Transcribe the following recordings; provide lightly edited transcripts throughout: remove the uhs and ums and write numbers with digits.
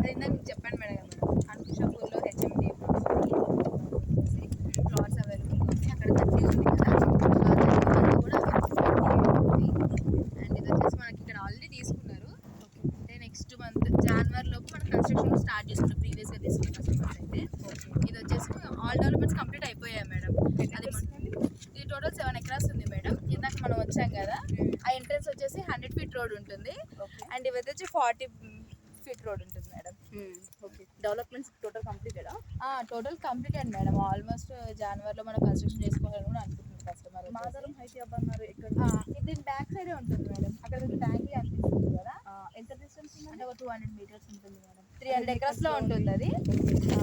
అదే ఇందాక మీకు చెప్పాను మేడం అన్కుషాపూర్లో హెచ్ఎండి ప్లాట్స్ అవైలబుల్ ఉంది. అక్కడ 30 ఉంది కదా, కూడా అండ్ ఇది వచ్చేసి మనకి ఇక్కడ ఆల్రెడీ తీసుకున్నారు. అంటే నెక్స్ట్ మంత్ జనవరి లోపు మనం కన్స్ట్రక్షన్ స్టార్ట్ చేసుకున్నాం. ప్రీవియస్గా తీసుకున్న కస్టమర్స్ అయితే ఇది వచ్చేసి ఆల్ డెవలప్మెంట్స్ కంప్లీట్ అయిపోయాయి మేడం. అది ఇది టోటల్ 7 ఎకరాస్ ఉంది మేడం. ఇందాక మనం వచ్చాం కదా, ఆ ఎంట్రన్స్ వచ్చేసి 100 ఫీట్ రోడ్ ఉంటుంది అండ్ ఇవి వచ్చి 40 ఫీట్ రోడ్ ఉంటుంది మేడం. ఓకే, డెవలప్మెంట్స్ టోటల్ కంప్లీటెడా? Total completed madam. ఆల్మోస్ట్ జనవరిలో మనం కన్స్ట్రక్షన్ చేసుకోవాలని కూడా అనుకుంటున్నాం కస్టమర్. మాధవరం హైట్ అన్నారు ఎక్కడ? ఇది బ్యాక్ సైడే ఉంటుంది మేడం. అక్కడ మీకు ట్యాంక్ అనిపిస్తుంది కదా, ఎంత డిస్టెన్స్ అంటే ఒక 200 మీటర్స్ ఉంటుంది మేడం. 300 ఎకరాస్లో ఉంటుంది అది.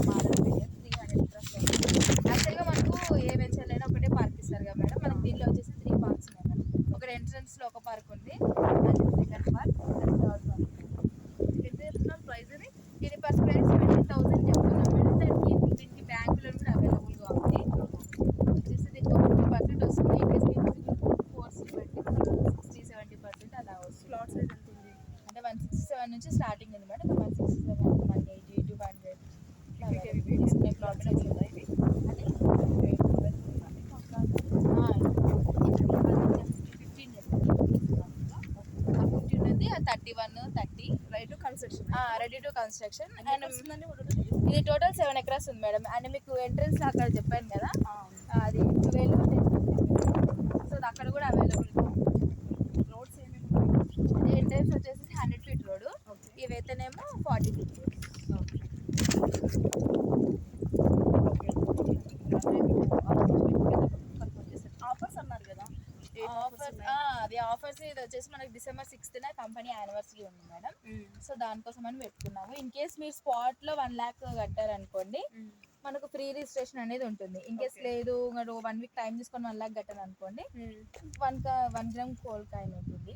మాధవరం 300 ఎకరాస్లో ఉంటుంది. యాక్చువల్గా మనకు ఏ వెంచర్ అయినా ఒకటే పార్క్ ఇస్తారు కదా మేడం. మనకి దీనిలో వచ్చేసి 3 పార్క్స్ ఉన్నాయి మేడం. ఒక ఎంట్రన్స్లో ఒక పార్క్ ఉంది and second park, third park. ఎంత చెప్తున్నారు ప్రైస్ అని? ఇది పర్ స్క్వేర్ 70,000 చెప్తున్నాం మేడం. దీనికి బ్యాంక్ లోన్ కూడా అవైలబుల్గా ఉంది. వచ్చేసి దీనికి 50% వస్తుంది. కోర్స్ బట్టి 60-70% అలా వస్తుంది. ప్లాట్ సైజ్ ఎంత ఉంది? అంటే 167 నుంచి స్టార్టింగ్ ఉంది మేడం. 167, 180, 200 తీసుకునే ప్లాట్ సైజ్ ఉంది. ఇది అది 15 ఉంది, 31, 30 రెడీ టు కన్స్ట్రక్షన్. అండ్ ఇది టోటల్ 7 ఎకరాస్ ఉంది మేడం. అండ్ మీకు ఎంట్రన్స్ అక్కడ చెప్పాను కదా, అది 12, 10. సో అక్కడ కూడా అవైలబుల్. రోడ్స్ ఏమేమి ఉన్నాయి? అదే ఎంట్రన్స్ వచ్చేసి 100 ఫీట్ రోడ్, ఇవైతేనేమో 40 ఫీట్ రోడ్. ఆఫర్స్ అన్నారు కదా, అది ఆఫర్స్. ఇది వచ్చేసి మనకి December 6th కంపెనీ యానివర్సరీ ఉంది మేడం. సో దానికోసం అని పెట్టుకున్నాము. ఇన్ కేస్ మీరు స్పాట్ లో 1 lakh కట్టారనుకోండి, మనకు ఫ్రీ రిజిస్ట్రేషన్ అనేది ఉంటుంది. ఇన్ కేస్ లేదు 1 week టైం తీసుకొని 1 lakh కట్టారు అనుకోండి, 1 gram గోల్డ్ కాయిన్ ఉంటుంది.